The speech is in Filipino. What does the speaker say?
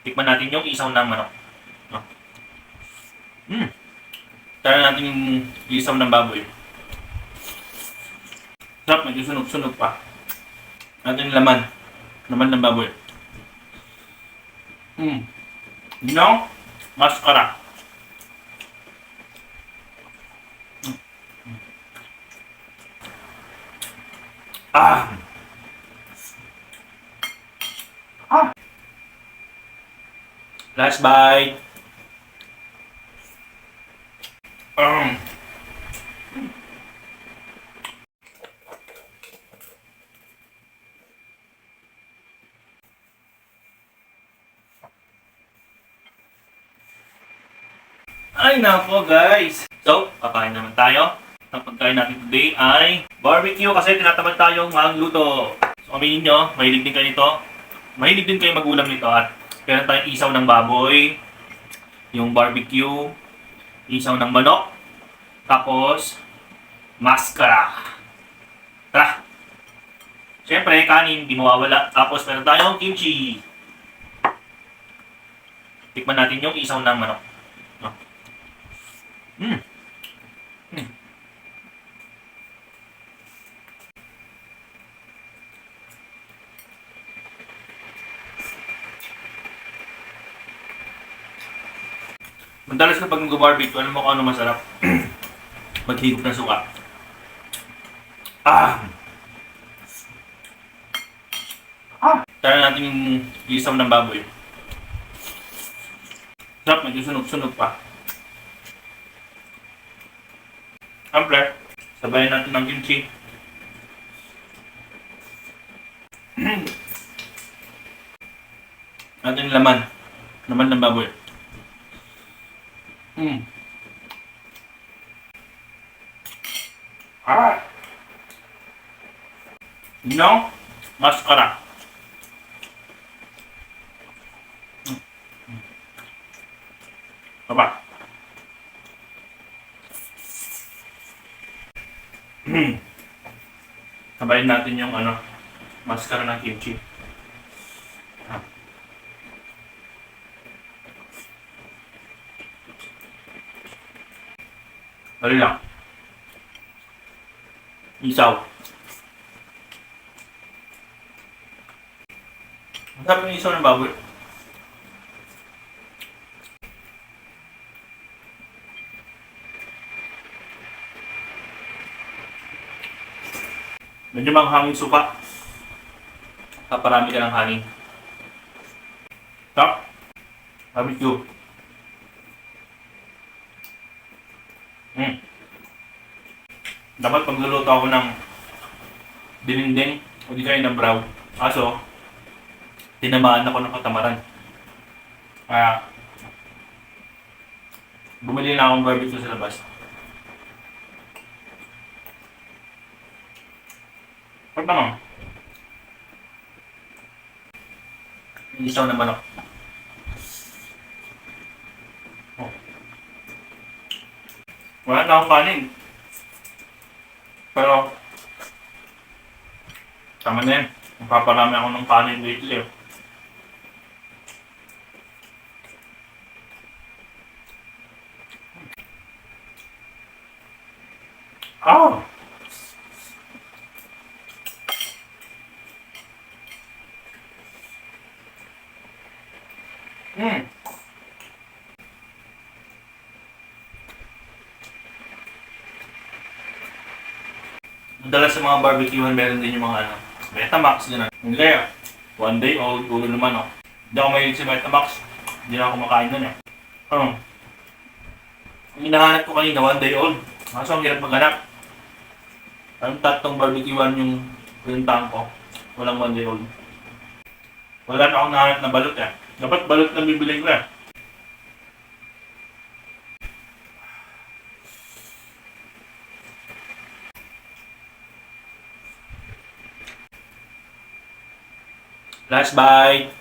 Tikman natin yung isaw ng manok. No? Tara natin yung isaw ng baboy. Sarap, medyo sunog-sunog pa. Natin yung laman. Laman ng baboy. Yung mascara. Ah! Last bite. Ay nako guys! So, kakain naman tayo. Ang pagkain natin today ay barbecue kasi tinatamad tayong magluto. So, aminin nyo, mahilig din kayo nito. Mahilig din kayo magulam nito at meron tayong isaw ng baboy, yung barbecue, isaw ng manok, tapos mascara. Tara! Siyempre, kanin, di mawawala. Tapos meron tayong kimchi. Tikman natin yung isaw ng manok. No? Madalas na pag nag-barbecue, alam mo kung ano masarap? Maghigop ng suka. Tara natin yung isaw ng baboy. Sarap, medyo sunog-sunog pa. Siyempre, sabayan natin ng kimchi. Natin yung laman. Laman ng baboy. Yung mascara. Baba. Sabayin natin yung mascara ng kimchi. Dali lang. Isaw. Ang sarap ng isaw ng baboy. Medyo manghangin suka. Kaparami ka ng hangin. Sarap. Barbecue. Dapat pagluluto ako ng dininding o di kaya ng braw. Kaso, tinamaan ako ng katamaran. Kaya, bumili na akong barbecue sa labas. Pag naman, yung isaw na manok. Wala na akong kanin. Pero, tama na yan. Magpaparami ako ng kanin lately. Oh! Madalas sa mga barbecuehan meron din yung mga Betamax gano'n. Hindi kaya, one day old, ulo naman Hindi ako mahilig sa Betamax. Hindi na ako kumakain nun Ang hinahanap ko kanina, one day old. Kaso ang hirap maghanap. Ang tatlong barbecuehan yung pinuntahan ko. Walang one day old. Wala na akong nahanap na balot Dapat balot na bibiling ko Last bite.